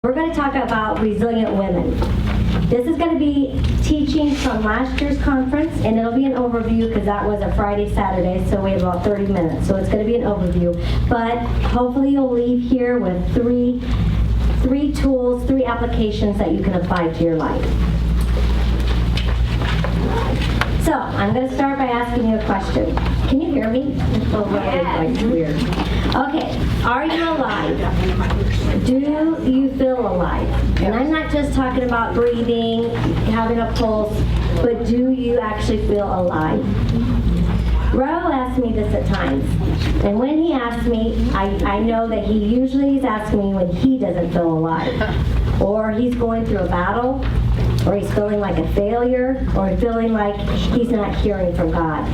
We're going to talk about resilient women. This is going to be teaching from last year's conference, and it'll be an overview because that was a Friday, Saturday, so we have about 30 minutes. So it's going to be an overview. But hopefully you'll leave here with three tools, three applications that you can apply to your life. So I'm going to start by asking you a question. Can you hear me? Oh, it's weird. Okay, are you alive? Do you feel alive? And I'm not just talking about breathing, having a pulse, but do you actually feel alive? Ro asks me this at times, and when he asks me, I know that he usually is asking me when he doesn't feel alive, or he's going through a battle, or he's feeling like a failure, or feeling like he's not hearing from God.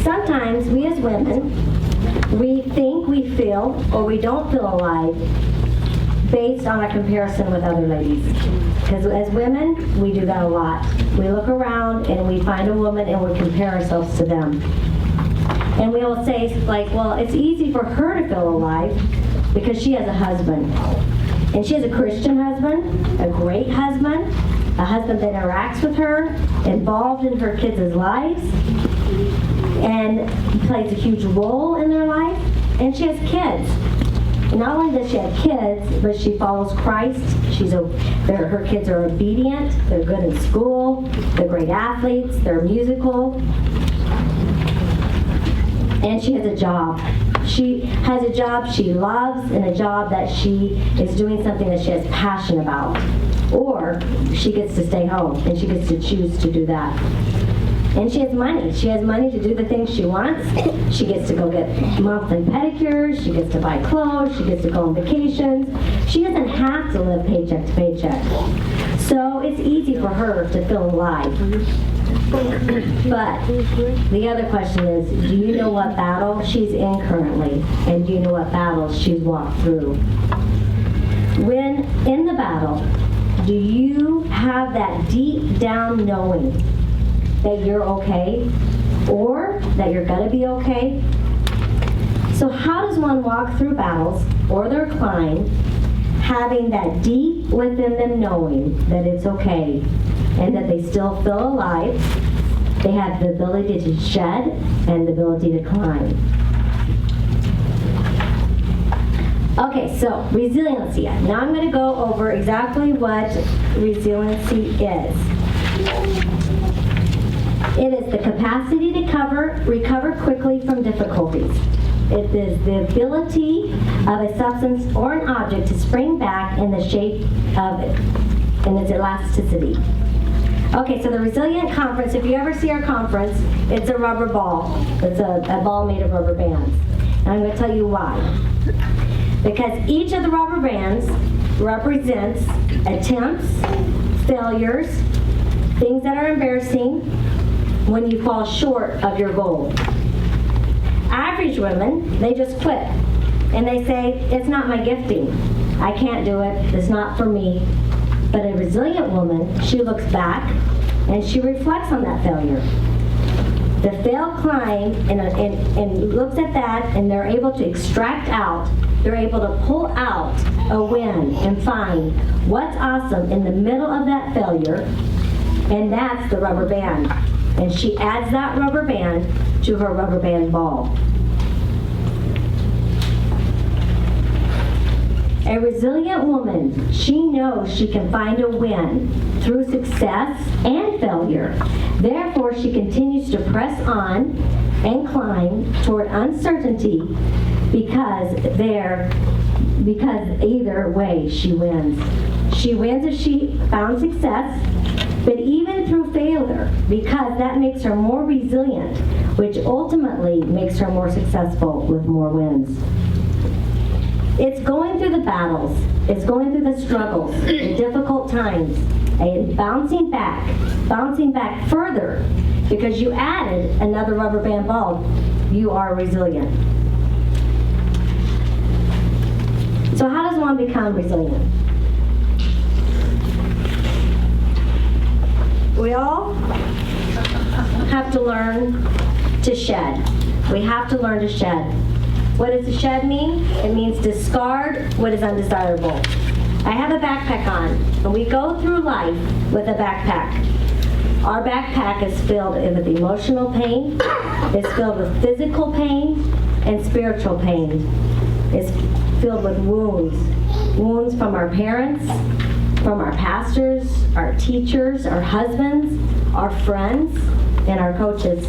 Sometimes we as women, we think we feel or we don't feel alive based on a comparison with other ladies. Because as women, we do that a lot. We look around and we find a woman and we compare ourselves to them. And we will say, like, well, it's easy for her to feel alive because she has a husband. And she has a Christian husband, a great husband, a husband that interacts with her, involved in her kids' lives, and plays a huge role in their life, and she has kids. And not only does she have kids, but she follows Christ. Her kids are obedient, they're good in school, they're great athletes, they're musical, and she has a job. She has a job she loves and a job that she is doing something that she has passion about. Or she gets to stay home and she gets to choose to do that. And she has money. She has money to do the things she wants. She gets to go get monthly pedicures. She gets to buy clothes. She gets to go on vacations. She doesn't have to live paycheck to paycheck. So it's easy for her to feel alive. But the other question is, do you know what battle she's in currently? And do you know what battles she's walked through? When in the battle, do you have that deep down knowing that you're okay, or that you're gonna be okay? So how does one walk through battles or their climb having that deep within them knowing that it's okay and that they still feel alive, they have the ability to shed and the ability to climb? Okay, so resiliency. Now I'm going to go over exactly what resiliency is. It is the capacity to recover quickly from difficulties. It is the ability of a substance or an object to spring back in the shape of it and its elasticity. Okay, so the Resilient Conference, if you ever see our conference, it's a rubber ball. It's a ball made of rubber bands. And I'm going to tell you why. Because each of the rubber bands represents attempts, failures, things that are embarrassing when you fall short of your goal. Average women, they just quit. And they say, it's not my gifting. I can't do it. It's not for me. But a resilient woman, she looks back and she reflects on that failure. The failed climb and looks at that, and they're able to extract out, they're able to pull out a win and find what's awesome in the middle of that failure, and that's the rubber band. And she adds that rubber band to her rubber band ball. A resilient woman, she knows she can find a win through success and failure. Therefore, she continues to press on and climb toward uncertainty because either way she wins. She wins if she found success, but even through failure, because that makes her more resilient, which ultimately makes her more successful with more wins. It's going through the battles, it's going through the struggles, the difficult times, and bouncing back further, because you added another rubber band ball. You are resilient. So how does one become resilient? We all have to learn to shed. We have to learn to shed. What does the shed mean? It means discard what is undesirable. I backpack on, and we go through life with a backpack. Our backpack is filled with emotional pain, it's filled with physical pain, and spiritual pain. It's filled with wounds. Wounds from our parents, from our pastors, our teachers, our husbands, our friends, and our coaches.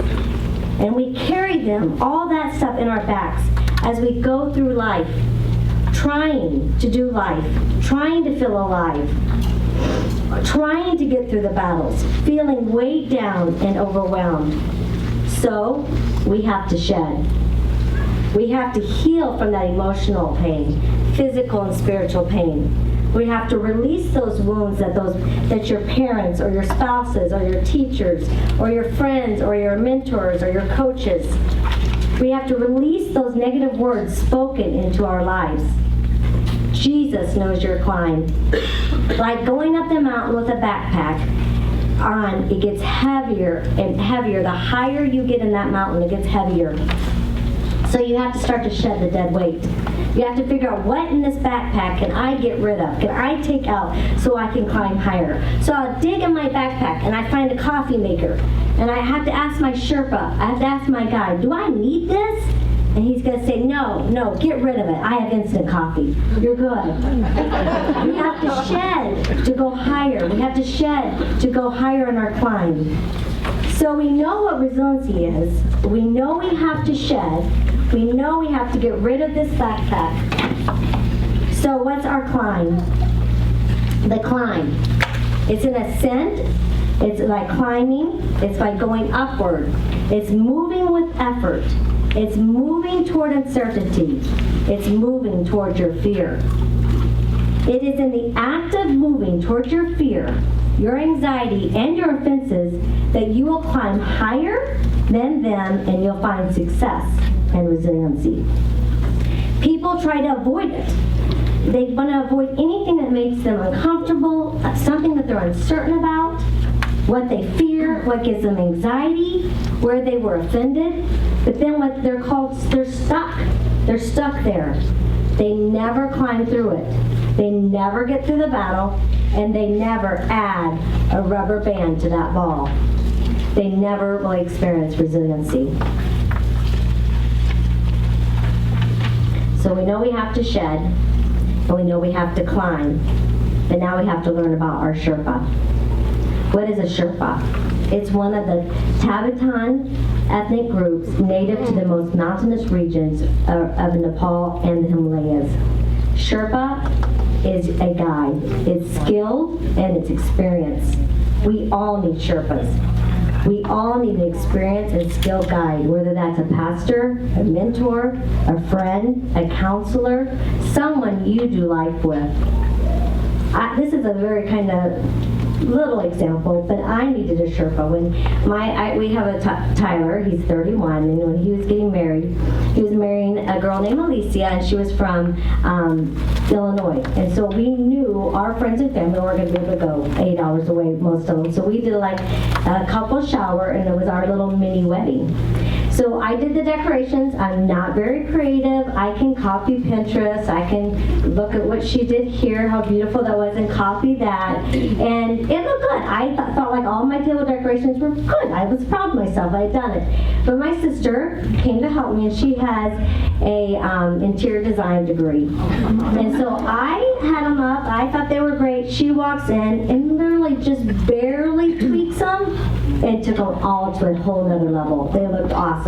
And we carry them, all that stuff in our backs as we go through life, trying to do life, trying to feel alive, trying to get through the battles, feeling weighed down and overwhelmed. So we have to shed. We have to heal from that emotional pain, physical and spiritual pain. We have to release those wounds that your parents or your spouses or your teachers or your friends or your mentors or your coaches. We have to release those negative words spoken into our lives. Jesus knows your climb. Like going up the mountain with a backpack on, it gets heavier and heavier. The higher you get in that mountain, it gets heavier. So you have to start to shed the dead weight. You have to figure out what in this backpack can I get rid of, can I take out so I can climb higher. So I'll dig in my backpack and I find a coffee maker. And I have to ask my Sherpa, I have to ask my guide, do I need this? And he's going to say, no, get rid of it. I have instant coffee. You're good. We have to shed to go higher. We have to shed to go higher in our climb. So we know what resiliency is. We know we have to shed. We know we have to get rid of this backpack. So what's our climb? The climb. It's an ascent. It's like climbing. It's like going upward. It's moving with effort. It's moving toward uncertainty. It's moving toward your fear. It is in the act of moving toward your fear, your anxiety, and your offenses that you will climb higher than them and you'll find success and resiliency. People try to avoid it. They want to avoid anything that makes them uncomfortable, something that they're uncertain about, what they fear, what gives them anxiety, where they were offended. But then what they're called, they're stuck. They're stuck there. They never climb through it. They never get through the battle, and they never add a rubber band to that ball. They never will experience resiliency. So we know we have to shed, and we know we have to climb. But now we have to learn about our Sherpa. What is a Sherpa? It's one of the Tibetan ethnic groups native to the most mountainous regions of Nepal and the Himalayas. Sherpa is a guide. It's skilled and it's experienced. We all need Sherpas. We all need an experienced and skilled guide, whether that's a pastor, a mentor, a friend, a counselor, someone you do life with. This is a very kind of little example, but I needed a Sherpa. When we have a Tyler, he's 31, and when he was getting married, he was marrying a girl named Alicia, and she was from Illinois. And so we knew our friends and family weren't going to be able to go 8 hours away, most of them. So we did like a couple shower, and it was our little mini wedding. So I did the decorations. I'm not very creative. I can copy Pinterest. I can look at what she did here, how beautiful that was, and copy that. And it looked good. I felt like all my table decorations were good. I was proud of myself. I had done it. But my sister came to help me, and she has a interior design degree. And so I had them up. I thought they were great. She walks in and literally just barely tweaks them and took them all to a whole nother level. They looked awesome.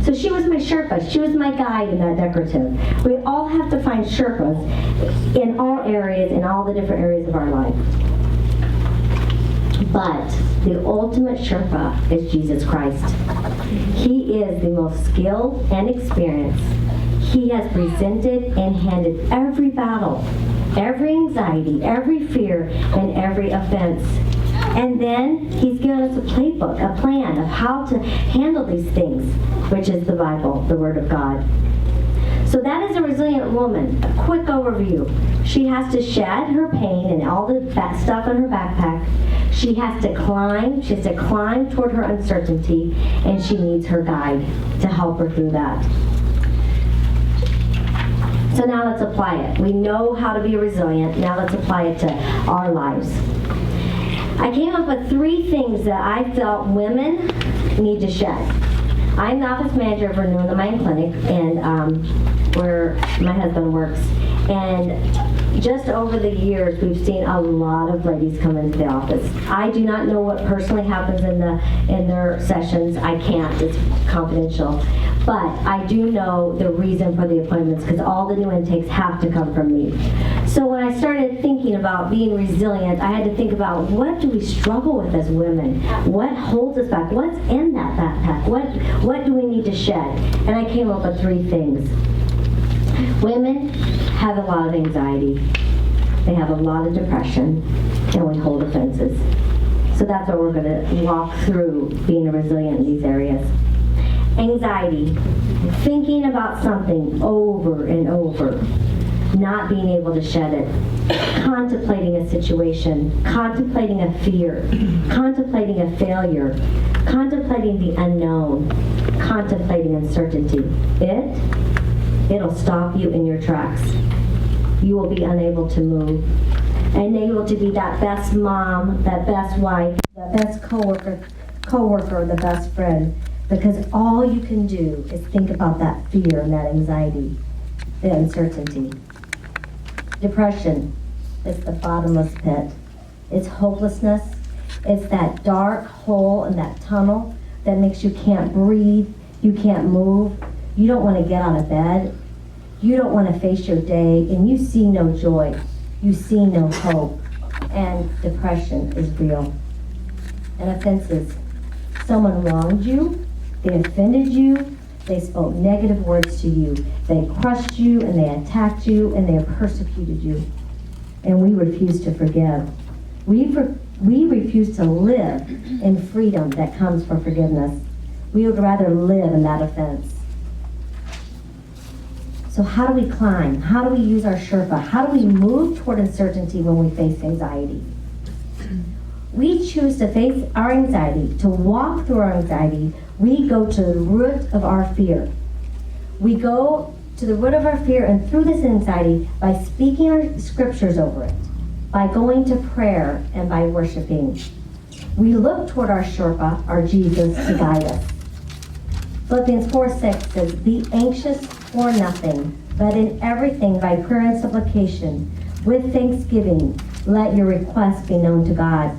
So she was my Sherpa. She was my guide in that decorative. We all have to find Sherpas in all areas, in all the different areas of our life. But the ultimate Sherpa is Jesus Christ. He is the most skilled and experienced. He has presented and handled every battle, every anxiety, every fear, and every offense. And then he's given us a playbook, a plan of how to handle these things, which is the Bible, the Word of God. So that is a resilient woman. A quick overview. She has to shed her pain and all the stuff in her backpack. She has to climb. She has to climb toward her uncertainty, and she needs her guide to help her through that. So now let's apply it. We know how to be resilient. Now let's apply it to our lives. I came up with 3 things that I felt women need to shed. I'm the office manager of Renew in the Mind Clinic, and where my husband works. And just over the years, we've seen a lot of ladies come into the office. I do not know what personally happens in their sessions. I can't. It's confidential. But I do know the reason for the appointments, because all the new intakes have to come from me. So when I started thinking about being resilient, I had to think about, what do we struggle with as women? What holds us back? What's in that backpack? What do we need to shed? And I came up with 3 things. Women have a lot of anxiety. They have a lot of depression, and we hold offenses. So that's what we're going to walk through, being resilient in these areas. Anxiety, thinking about something over and over, not being able to shed it, contemplating a situation, contemplating a fear, contemplating a failure, contemplating the unknown, contemplating uncertainty. It'll stop you in your tracks. You will be unable to move. Unable to be that best mom, that best wife, that best coworker, the best friend. Because all you can do is think about that fear and that anxiety, the uncertainty. Depression is the bottomless pit. It's hopelessness. It's that dark hole in that tunnel that makes you can't breathe, you can't move, you don't want to get out of bed, you don't want to face your day, and you see no joy, you see no hope, and depression is real. And offenses. Someone wronged you, they offended you, they spoke negative words to you, they crushed you, and they attacked you, and they persecuted you. And we refuse to forgive. We refuse to live in freedom that comes from forgiveness. We would rather live in that offense. So how do we climb? How do we use our Sherpa? How do we move toward uncertainty when we face anxiety? We choose to face our anxiety, to walk through our anxiety. We go to the root of our fear. We go to the root of our fear and through this anxiety by speaking our scriptures over it, by going to prayer, and by worshiping. We look toward our Sherpa, our Jesus, to guide us. Philippians 4:6 says, "Be anxious for nothing, but in everything by prayer and supplication, with thanksgiving, let your requests be known to God."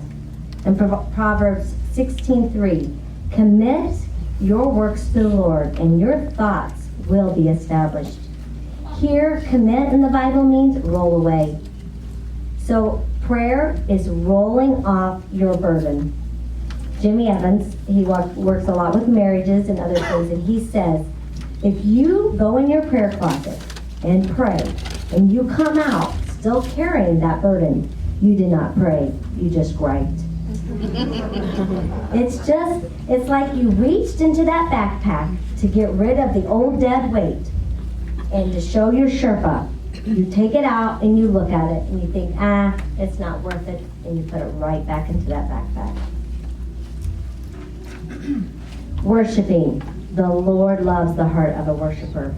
And Proverbs 16:3, "Commit your works to the Lord, and your thoughts will be established." Here, commit in the Bible means roll away. So prayer is rolling off your burden. Jimmy Evans, he works a lot with marriages and other things, and he says, if you go in your prayer closet and pray, and you come out still carrying that burden, you did not pray, you just griped. It's like you reached into that backpack to get rid of the old dead weight, and to show your Sherpa, you take it out and you look at it and you think, it's not worth it, and you put it right back into that backpack. Worshiping. The Lord loves the heart of a worshiper.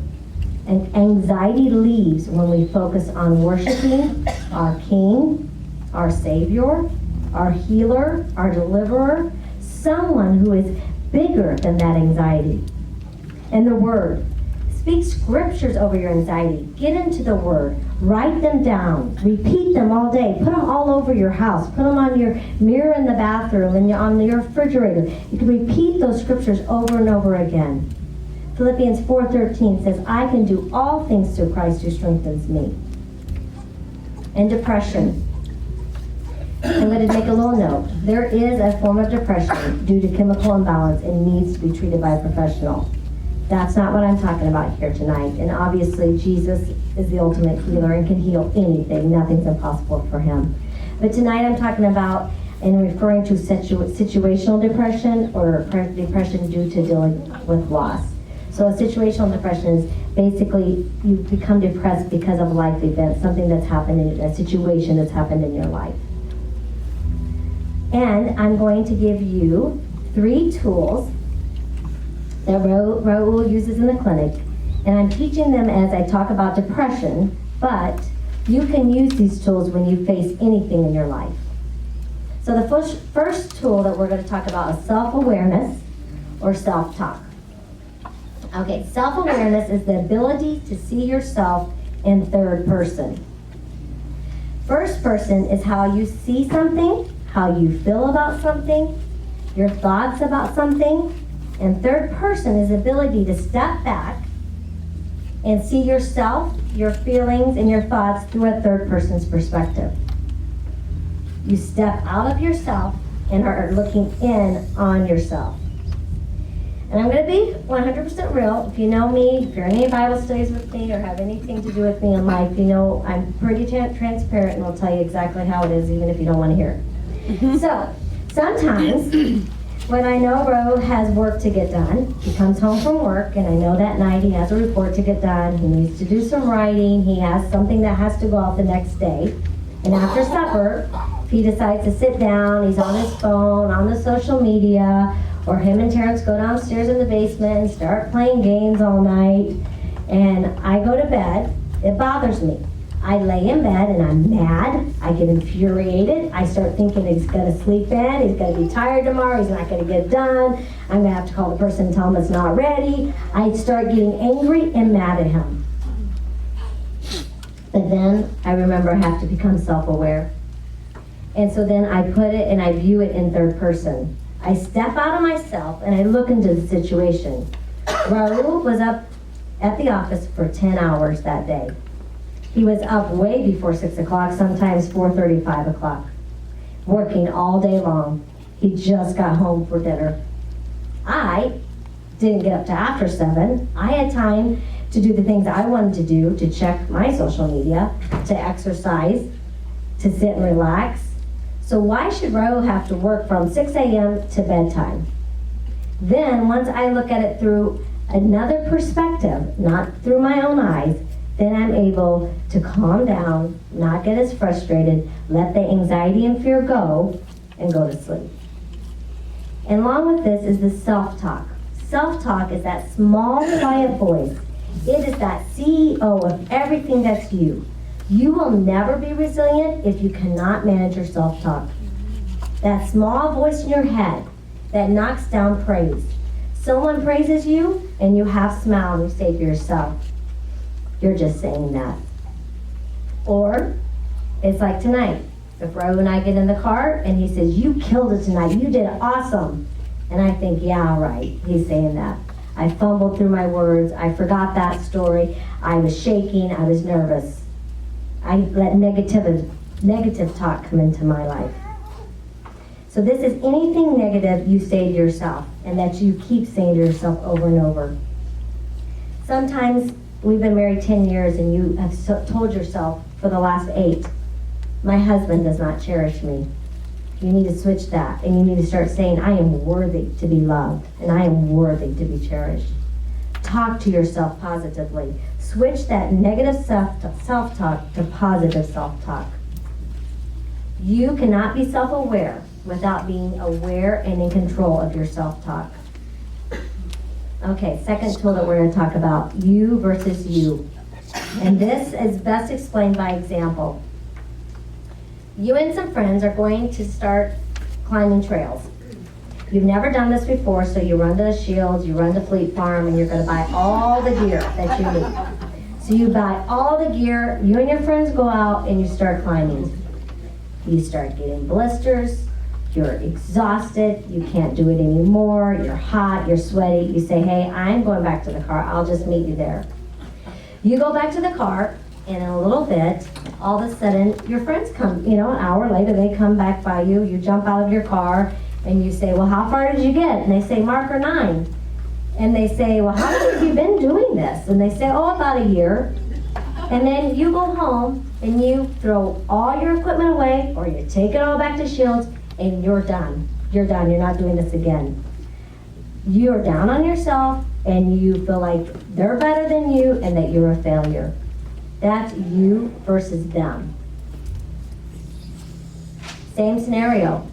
And anxiety leaves when we focus on worshiping our King, our Savior, our healer, our deliverer, someone who is bigger than that anxiety. And the Word. Speak scriptures over your anxiety. Get into the Word. Write them down. Repeat them all day. Put them all over your house. Put them on your mirror in the bathroom and on your refrigerator. You can repeat those scriptures over and over again. Philippians 4:13 says, "I can do all things through Christ who strengthens me." And depression. I'm going to make a little note. There is a form of depression due to chemical imbalance and needs to be treated by a professional. That's not what I'm talking about here tonight. And obviously, Jesus is the ultimate healer and can heal anything. Nothing's impossible for him. But tonight I'm talking about and referring to situational depression or depression due to dealing with loss. So a situational depression is basically you become depressed because of life events, something that's happened in a situation that's happened in your life. And I'm going to give you 3 tools that Raul uses in the clinic And I'm teaching them as I talk about depression, but you can use these tools when you face anything in your life. So the first tool that we're going to talk about is self-awareness or self-talk. Okay, self-awareness is the ability to see yourself in third person. First person is how you see something, how you feel about something, your thoughts about something. And third person is the ability to step back and see yourself, your feelings, and your thoughts through a third person's perspective. You step out of yourself and are looking in on yourself. And I'm going to be 100% real. If you know me, if you're in any Bible studies with me or have anything to do with me in life, you know I'm pretty transparent and will tell you exactly how it is, even if you don't want to hear it. So, sometimes when I know Ro has work to get done, he comes home from work, and I know that night he has a report to get done, he needs to do some writing, he has something that has to go out the next day. And after supper, if he decides to sit down, he's on his phone, on the social media, or him and Terrence go downstairs in the basement and start playing games all night, and I go to bed, it bothers me. I lay in bed and I'm mad, I get infuriated, I start thinking he's gonna sleep in, he's gonna be tired tomorrow, he's not gonna get done, I'm gonna have to call the person and tell him it's not ready. I start getting angry and mad at him. But then I remember I have to become self-aware. And so then I put it and I view it in third person. I step out of myself and I look into the situation. Raul was up at the office for 10 hours that day. He was up way before 6 o'clock, sometimes 4:30, 5 o'clock, working all day long. He just got home for dinner. I didn't get up to after 7. I had time to do the things I wanted to do, to check my social media, to exercise, to sit and relax. So why should Raul have to work from 6 a.m. to bedtime? Then once I look at it through another perspective, not through my own eyes, then I'm able to calm down, not get as frustrated, let the anxiety and fear go, and go to sleep. And along with this is the self-talk. Self-talk is that small, quiet voice. It is that CEO of everything that's you. You will never be resilient if you cannot manage your self-talk. That small voice in your head that knocks down praise. Someone praises you, and you half smile and you say to yourself, you're just saying that. Or, it's like tonight. If Ro and I get in the car and he says, you killed it tonight, you did awesome. And I think, yeah, right, he's saying that. I fumbled through my words, I forgot that story, I was shaking, I was nervous. I let negative talk come into my life. So this is anything negative you say to yourself and that you keep saying to yourself over and over. Sometimes we've been married 10 years and you have told yourself for the last 8, my husband does not cherish me. You need to switch that and you need to start saying, I am worthy to be loved and I am worthy to be cherished. Talk to yourself positively. Switch that negative self-talk to positive self-talk. You cannot be self-aware without being aware and in control of your self-talk. Okay, second tool that we're going to talk about, you versus you. And this is best explained by example. You and some friends are going to start climbing trails. You've never done this before, so you run to the Shields, you run to Fleet Farm, and you're going to buy all the gear that you need. So you buy all the gear, you and your friends go out and you start climbing. You start getting blisters, you're exhausted, you can't do it anymore, you're hot, you're sweaty. You say, hey, I'm going back to the car, I'll just meet you there. You go back to the car, and in a little bit, all of a sudden, your friends come, an hour later, they come back by you, you jump out of your car, and you say, well, how far did you get? And they say, marker 9. And they say, well, how long have you been doing this? And they say, oh, about a year. And then you go home, and you throw all your equipment away, or you take it all back to Shields, and you're done. You're done. You're not doing this again. You're down on yourself, and you feel like they're better than you, and that you're a failure. That's you versus them. Same scenario.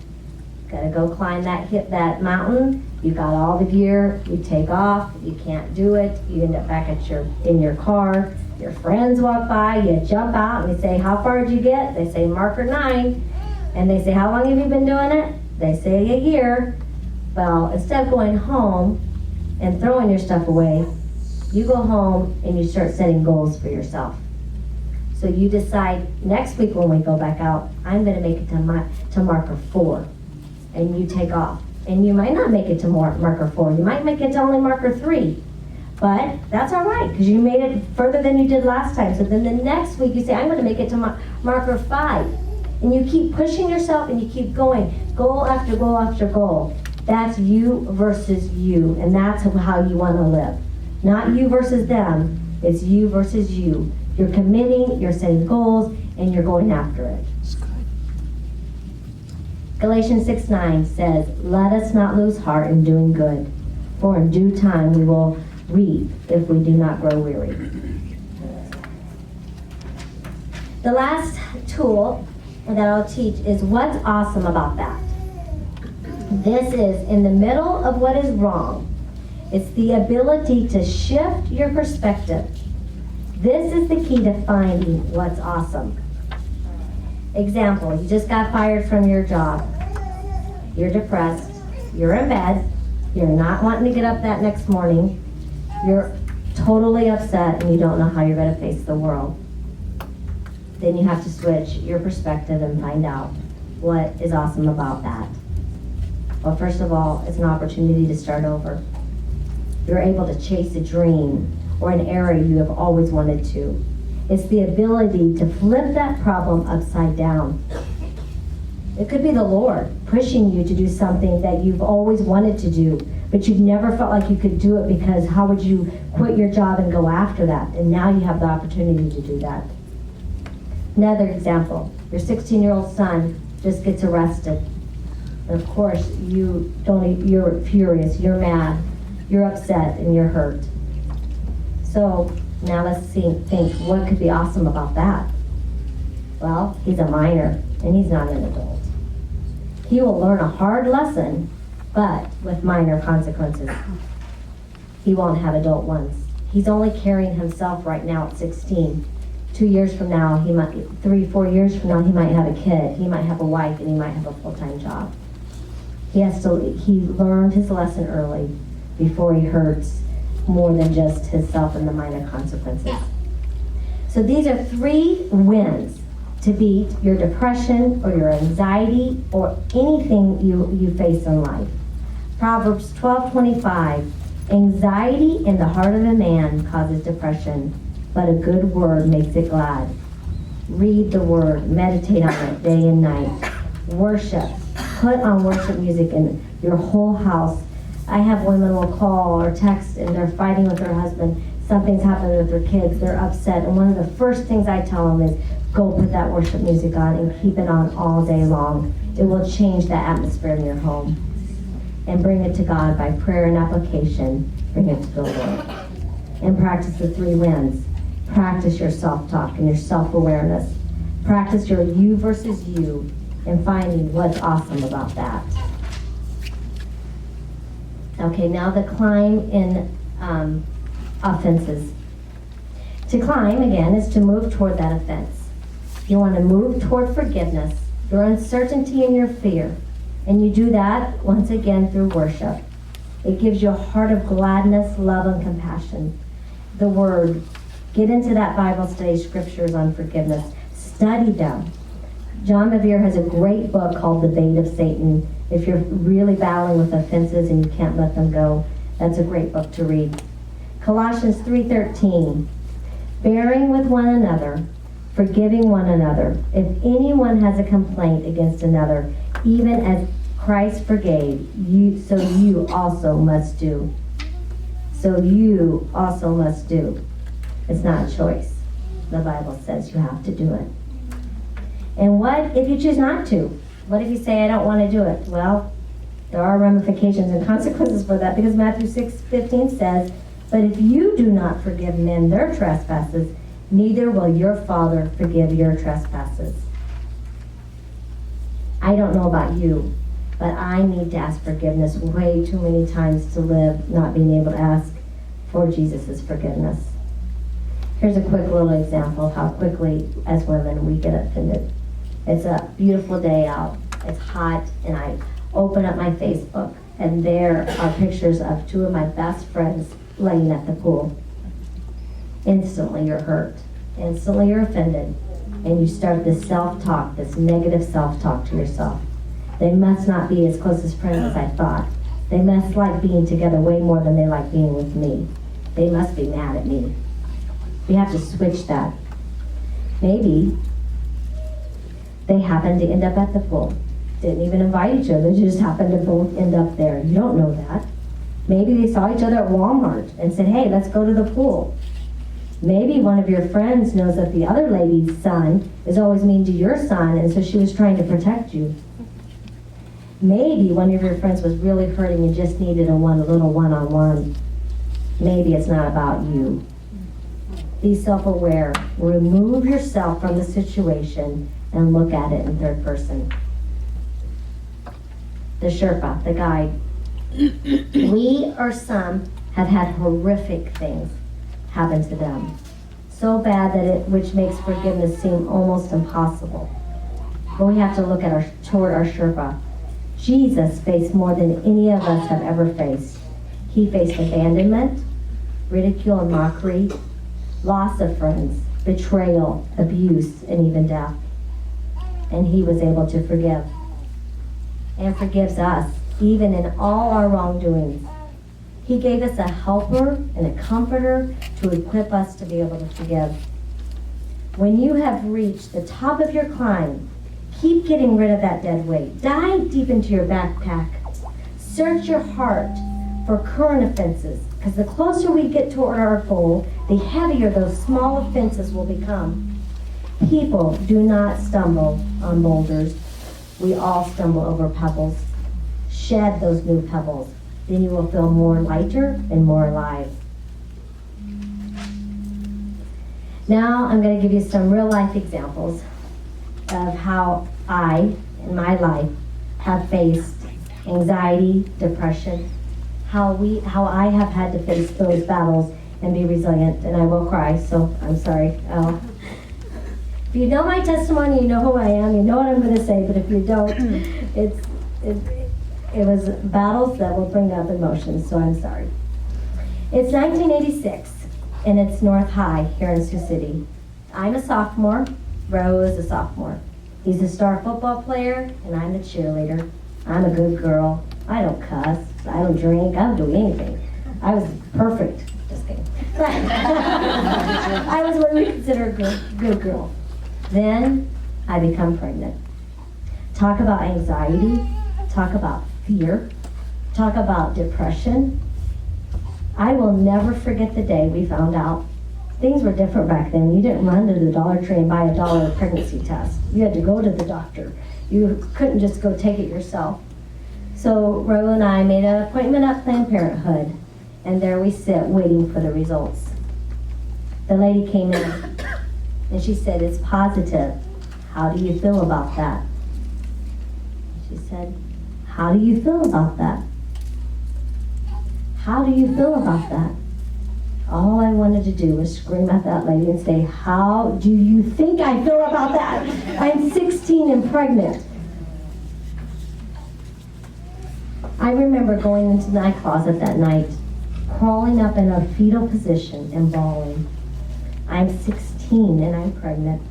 Gotta go climb that mountain. You got all the gear, you take off, you can't do it, you end up back in your car, your friends walk by, you jump out and you say, how far did you get? They say marker 9. And they say, how long have you been doing it? They say a year. Well, instead of going home and throwing your stuff away, you go home and you start setting goals for yourself. So you decide next week when we go back out, I'm going to make it to marker 4. And you take off. And you might not make it to marker 4. You might make it to only marker 3. But that's all right, because you made it further than you did last time. So then the next week you say, I'm going to make it to marker 5. And you keep pushing yourself and you keep going, goal after goal after goal. That's you versus you, and that's how you want to live. Not you versus them, it's you versus you. You're committing, you're setting goals, and you're going after it. Galatians 6:9 says, let us not lose heart in doing good, for in due time we will reap if we do not grow weary. The last tool that I'll teach is what's awesome about that. This is in the middle of what is wrong. It's the ability to shift your perspective. This is the key to finding what's awesome. Example, you just got fired from your job. You're depressed. You're in bed. You're not wanting to get up that next morning. You're totally upset and you don't know how you're going to face the world. Then you have to switch your perspective and find out what is awesome about that. Well, first of all, it's an opportunity to start over. You're able to chase a dream or an area you have always wanted to. It's the ability to flip that problem upside down. It could be the Lord pushing you to do something that you've always wanted to do, but you've never felt like you could do it because how would you quit your job and go after that? And now you have the opportunity to do that. Another example, your 16-year-old son just gets arrested. And of course, you're furious, you're mad, you're upset, and you're hurt. So now let's think what could be awesome about that? Well, he's a minor, and he's not an adult. He will learn a hard lesson, but with minor consequences. He won't have adult ones. He's only carrying himself right now at 16. 2 years from now, 4 years from now, he might have a kid, he might have a wife, and he might have a full-time job. He learned his lesson early before he hurts more than just himself and the minor consequences. So these are 3 wins to beat your depression or your anxiety or anything you face in life. Proverbs 12:25, anxiety in the heart of a man causes depression, but a good word makes it glad. Read the word, meditate on it day and night. Worship. Put on worship music in your whole house. I have women will call or text and they're fighting with their husband. Something's happened with their kids. They're upset. And one of the first things I tell them is go put that worship music on and keep it on all day long. It will change the atmosphere in your home. And bring it to God by prayer and application. Bring it to the Lord. And practice the 3 wins. Practice your self-talk and your self-awareness. Practice your you versus you and finding what's awesome about that. Okay, now the climb in offenses. To climb, again, is to move toward that offense. You want to move toward forgiveness, your uncertainty and your fear. And you do that, once again, through worship. It gives you a heart of gladness, love, and compassion. The Word. Get into that Bible study, scriptures on forgiveness. Study them. John Bevere has a great book called The Bait of Satan. If you're really battling with offenses and you can't let them go, that's a great book to read. Colossians 3:13, bearing with one another, forgiving one another. If anyone has a complaint against another, even as Christ forgave, so you also must do. So you also must do. It's not a choice. The Bible says you have to do it. And what if you choose not to? What if you say, I don't want to do it? Well, there are ramifications and consequences for that because Matthew 6:15 says, but if you do not forgive men their trespasses, neither will your Father forgive your trespasses. I don't know about you, But I need to ask forgiveness way too many times to live not being able to ask for Jesus' forgiveness. Here's a quick little example of how quickly, as women, we get offended. It's a beautiful day out. It's hot, and I open up my Facebook, and there are pictures of two of my best friends laying at the pool. Instantly, you're hurt. Instantly, you're offended. And you start this self-talk, this negative self-talk to yourself. They must not be as close as friends as I thought. They must like being together way more than they like being with me. They must be mad at me. We have to switch that. Maybe they happened to end up at the pool. Didn't even invite each other. They just happened to both end up there. You don't know that. Maybe they saw each other at Walmart and said, hey, let's go to the pool. Maybe one of your friends knows that the other lady's son is always mean to your son, and so she was trying to protect you. Maybe one of your friends was really hurting and just needed a little one-on-one. Maybe it's not about you. Be self-aware. Remove yourself from the situation and look at it in third person. The Sherpa, the guide. We or some have had horrific things happen to them. So bad that which makes forgiveness seem almost impossible. But we have to look at toward our Sherpa. Jesus faced more than any of us have ever faced. He faced abandonment, ridicule and mockery, loss of friends, betrayal, abuse, and even death. And he was able to forgive. And forgives us, even in all our wrongdoings. He gave us a helper and a comforter to equip us to be able to forgive. When you have reached the top of your climb, keep getting rid of that dead weight. Dive deep into your backpack. Search your heart for current offenses, because the closer we get toward our goal, the heavier those small offenses will become. People do not stumble on boulders. We all stumble over pebbles. Shed those new pebbles. Then you will feel more lighter and more alive. Now I'm going to give you some real life examples of how I, in my life, have faced anxiety, depression, how I have had to face those battles and be resilient. And I will cry, so I'm sorry. If you know my testimony, you know who I am, you know what I'm going to say, but if you don't, it was battles that will bring up emotions, so I'm sorry. It's 1986, and it's North High here in Sioux City. I'm a sophomore, Ro is a sophomore. He's a star football player, and I'm the cheerleader. I'm a good girl. I don't cuss, I don't drink, I don't do anything. I was perfect, just kidding. I was what we consider a good girl. Then I become pregnant. Talk about anxiety, talk about fear, talk about depression. I will never forget the day we found out. Things were different back then. You didn't run to the Dollar Tree and buy a $1 pregnancy test. You had to go to the doctor. You couldn't just go take it yourself. So Ro and I made an appointment at Planned Parenthood, and there we sit waiting for the results. The lady came in, and she said, "It's positive. How do you feel about that?" She said, "How do you feel about that? How do you feel about that?" All I wanted to do was scream at that lady and say, "How do you think I feel about that? I'm 16 and pregnant." I remember going into my closet that night, crawling up in a fetal position and bawling. I'm 16 and I'm pregnant.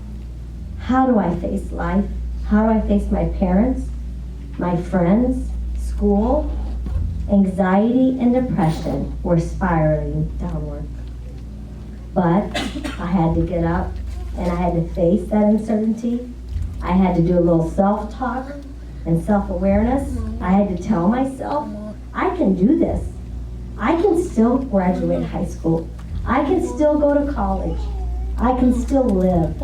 How do I face life? How do I face my parents, my friends, school? Anxiety and depression were spiraling downward. But I had to get up and I had to face that uncertainty. I had to do a little self-talk and self-awareness. I had to tell myself, I can do this. I can still graduate high school. I can still go to college. I can still live.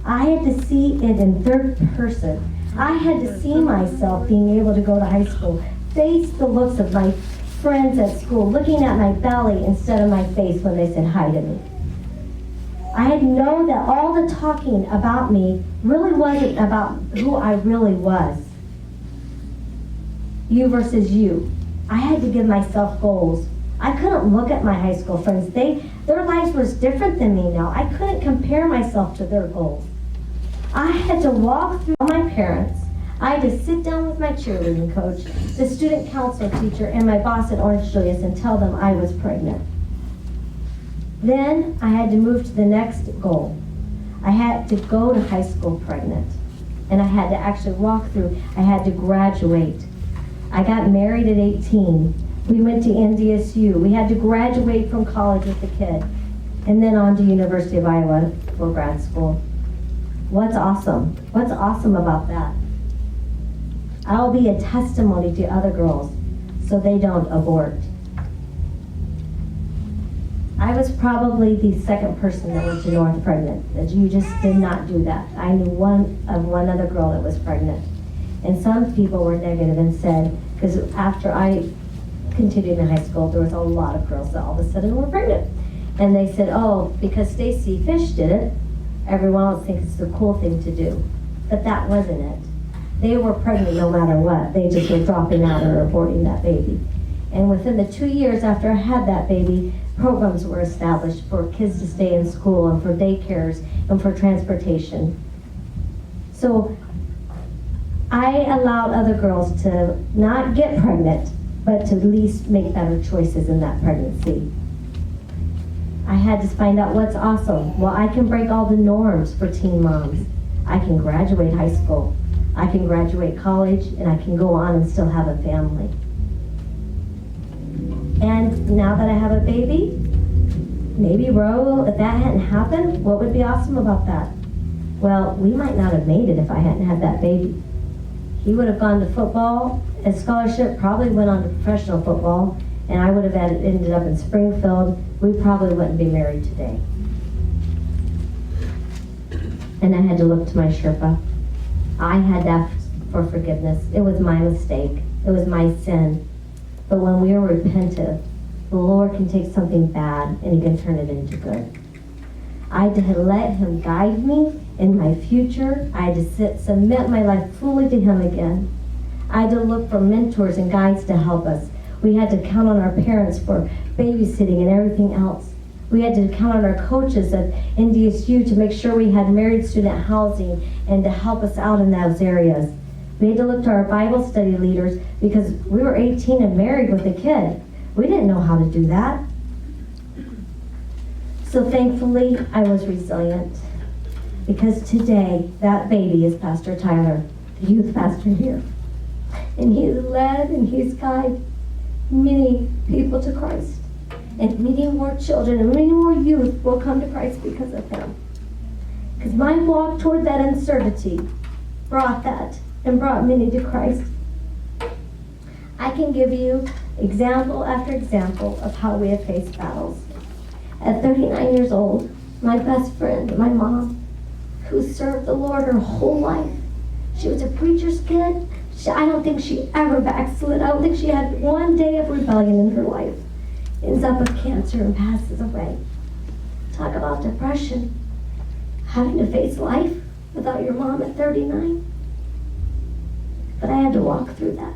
I had to see it in third person. I had to see myself being able to go to high school, face the looks of my friends at school, looking at my belly instead of my face when they said hi to me. I had to know that all the talking about me really wasn't about who I really was. you versus you. I had to give myself goals. I couldn't look at my high school friends. Their lives was different than me now. I couldn't compare myself to their goals. I had to walk through my parents. I had to sit down with my cheerleading coach, the student council teacher, and my boss at Orange Julius and tell them I was pregnant. Then I had to move to the next goal. I had to go to high school pregnant. And I had to actually walk through. I had to graduate. I got married at 18. We went to NDSU. We had to graduate from college with the kid. And then on to University of Iowa for grad school. What's awesome? What's awesome about that? I'll be a testimony to other girls so they don't abort. I was probably the second person that went to North pregnant. That you just did not do that. I knew one other girl that was pregnant. And some people were negative and said, because after I continued in high school, there was a lot of girls that all of a sudden were pregnant. And they said, oh, because Stacey Fish did it, everyone else thinks it's the cool thing to do. But that wasn't it. They were pregnant no matter what. They just were dropping out or aborting that baby. And within the 2 years after I had that baby, programs were established for kids to stay in school and for daycares and for transportation. So I allowed other girls to not get pregnant, but to at least make better choices in that pregnancy. I had to find out what's awesome. Well, I can break all the norms for teen moms. I can graduate high school. I can graduate college, and I can go on and still have a family. And now that I have a baby, maybe Ro, if that hadn't happened, what would be awesome about that? Well, we might not have made it if I hadn't had that baby. He would have gone to football, a scholarship, probably went on to professional football, and I would have ended up in Springfield. We probably wouldn't be married today. And I had to look to my Sherpa. I had to ask for forgiveness. It was my mistake. It was my sin. But when we are repentant, the Lord can take something bad and He can turn it into good. I had to let Him guide me in my future. I had to submit my life fully to Him again. I had to look for mentors and guides to help us. We had to count on our parents for babysitting and everything else. We had to count on our coaches at NDSU to make sure we had married student housing and to help us out in those areas. We had to look to our Bible study leaders because we were 18 and married with a kid. We didn't know how to do that. So thankfully, I was resilient because today, that baby is Pastor Tyler, the youth pastor here. And he's led and he's guided many people to Christ. And many more children and many more youth will come to Christ because of him. Because my walk toward that uncertainty brought that and brought many to Christ. I can give you example after example of how we have faced battles. At 39 years old, my best friend, my mom, who served the Lord her whole life, she was a preacher's kid. I don't think she ever backslid. I don't think she had one day of rebellion in her life. Ends up with cancer and passes away. Talk about depression. Having to face life without your mom at 39. But I had to walk through that.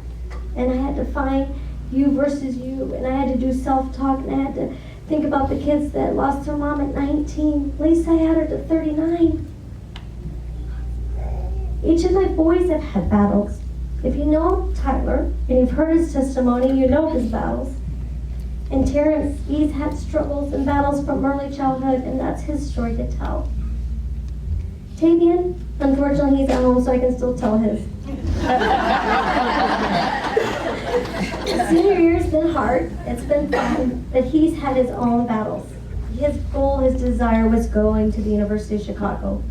And I had to find you versus you. And I had to do self-talk. And I had to think about the kids that lost their mom at 19. Lisa had her to 39. Each of my boys have had battles. If you know Tyler, and you've heard his testimony, you know his battles. And Terrence, he's had struggles and battles from early childhood, and that's his story to tell. Tavian, unfortunately, he's at home, so I can still tell his. Senior year's been hard. It's been fun, but he's had his own battles. His goal, his desire was going to the University of Chicago.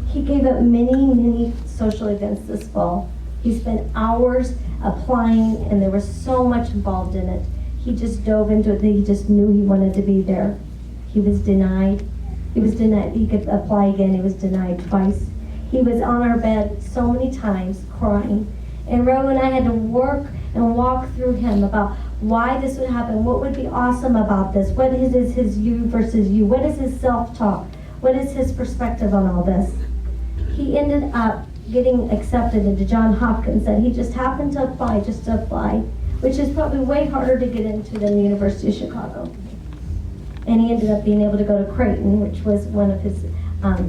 He gave up many social events this fall. He spent hours applying, and there was so much involved in it. He just dove into it. He just knew he wanted to be there. He was denied. He was denied. He could apply again. He was denied twice. He was on our bed so many times crying. And Ro and I had to work and walk through him about why this would happen. What would be awesome about this? What is his you versus you? What is his self-talk? What is his perspective on all this? He ended up getting accepted into Johns Hopkins that he just happened to apply, which is probably way harder to get into than the University of Chicago. And he ended up being able to go to Creighton, which was one of his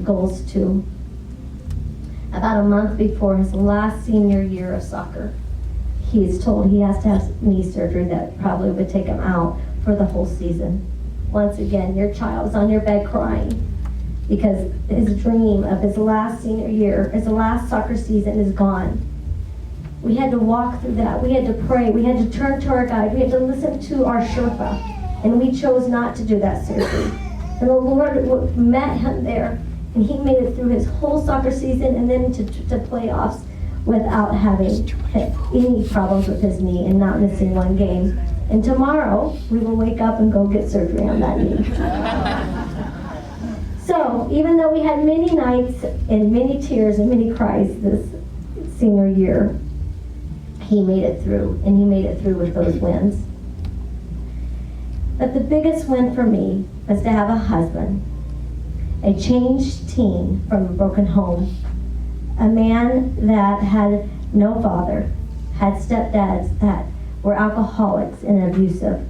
goals too. About a month before his last senior year of soccer, he is told he has to have knee surgery that probably would take him out for the whole season. Once again, your child's on your bed crying because his dream of his last senior year, his last soccer season is gone. We had to walk through that. We had to pray. We had to turn to our guide. We had to listen to our Sherpa. And we chose not to do that surgery. And the Lord met him there, and he made it through his whole soccer season and then to playoffs without having any problems with his knee and not missing one game. And tomorrow, we will wake up and go get surgery on that knee. So, even though we had many nights and many tears and many cries this senior year, he made it through, and he made it through with those wins. But the biggest win for me was to have a husband, a changed teen from a broken home, a man that had no father, had stepdads that were alcoholics and abusive,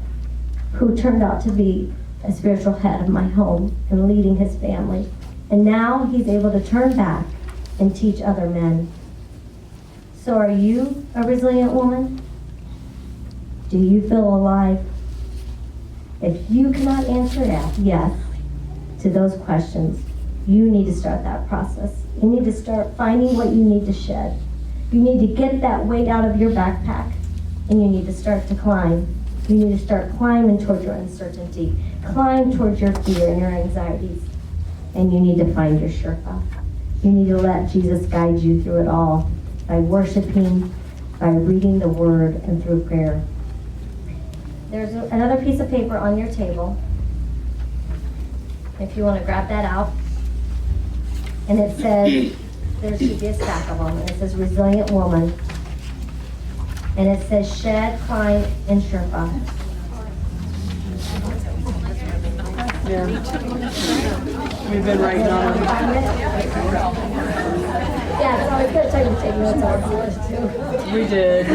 who turned out to be a spiritual head of my home and leading his family. And now he's able to turn back and teach other men. So are you a resilient woman? Do you feel alive? If you cannot answer yes to those questions, you need to start that process. You need to start finding what you need to shed. You need to get that weight out of your backpack, and you need to start to climb. You need to start climbing towards your uncertainty, climb towards your fear and your anxieties, and you need to find your Sherpa. You need to let Jesus guide you through it all by worshiping, by reading the Word, and through prayer. There's another piece of paper on your table, if you want to grab that out. And it says, there should be a stack of them, and it says Resilient Woman. And it says Shed, Climb, and Sherpa. Yeah. We've been writing on them. Yeah, it's always good to take notes on too. We did.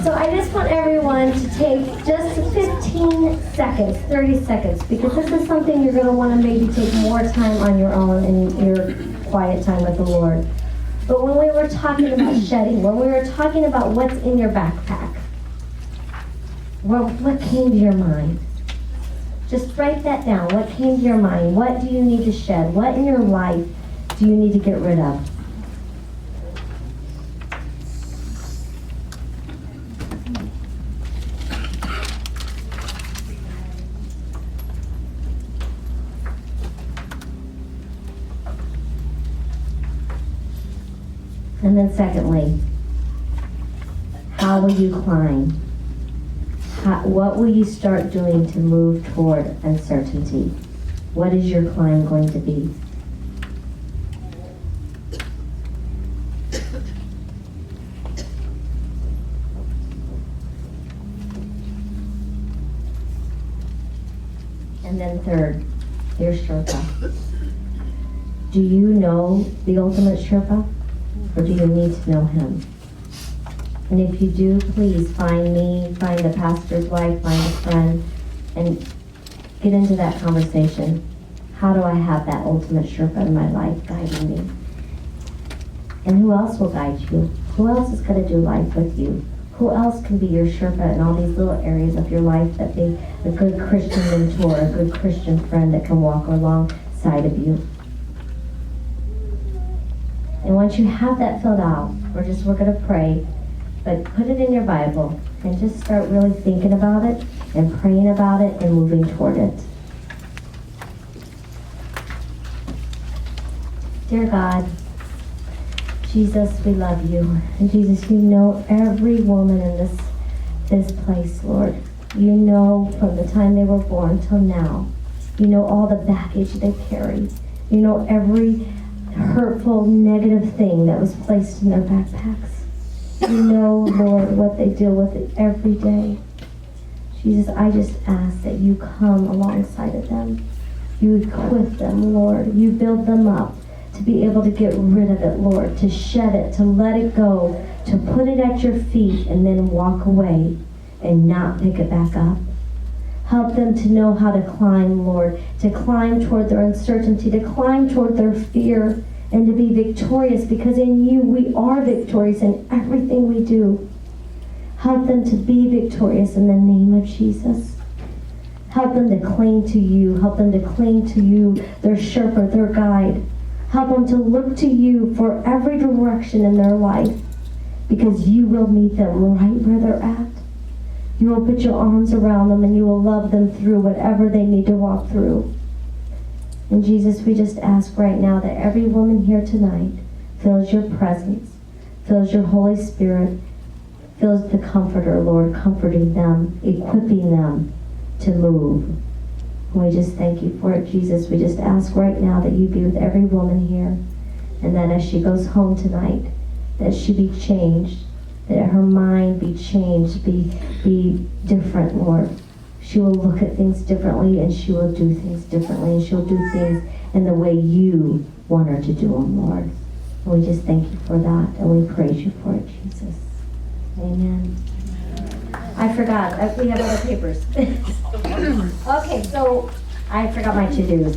So I just want everyone to take just 15 seconds, 30 seconds, because this is something you're going to want to maybe take more time on your own in your quiet time with the Lord. But when we were talking about shedding, when we were talking about what's in your backpack, what came to your mind? Just write that down. What came to your mind? What do you need to shed? What in your life do you need to get rid of? And then secondly, how will you climb? What will you start doing to move toward uncertainty? What is your climb going to be? And then third, your Sherpa. Do you know the ultimate Sherpa? Or do you need to know him? And if you do, please find me, find the pastor's wife, find a friend, and get into that conversation. How do I have that ultimate Sherpa in my life guiding me? And who else will guide you? Who else is going to do life with you? Who else can be your Sherpa in all these little areas of your life that be a good Christian mentor, a good Christian friend that can walk alongside of you? And once you have that filled out, we're going to pray, but put it in your Bible and just start really thinking about it and praying about it and moving toward it. Dear God, Jesus, we love you. And Jesus, you know every woman in this place, Lord. You know from the time they were born till now. You know all the baggage they carry. You know every hurtful, negative thing that was placed in their backpacks. You know, Lord, what they deal with every day. Jesus, I just ask that you come alongside of them. You equip them, Lord. You build them up to be able to get rid of it, Lord, to shed it, to let it go, to put it at your feet and then walk away and not pick it back up. Help them to know how to climb, Lord, to climb toward their uncertainty, to climb toward their fear, and to be victorious, because in you we are victorious in everything we do. Help them to be victorious in the name of Jesus. Help them to cling to you. Help them to cling to you, their shepherd, their guide. Help them to look to you for every direction in their life, because you will meet them right where they're at. You will put your arms around them and you will love them through whatever they need to walk through. And Jesus, we just ask right now that every woman here tonight feels your presence, feels your Holy Spirit, feels the Comforter, Lord, comforting them, equipping them to move. And we just thank you for it, Jesus. We just ask right now that you be with every woman here, and that as she goes home tonight, that she be changed, that her mind be changed, be different, Lord. She will look at things differently, and she will do things differently, and she'll do things in the way you want her to do them, Lord. And we just thank you for that, and we praise you for it, Jesus. Amen. I forgot. We have other papers. Okay, so I forgot my to-dos.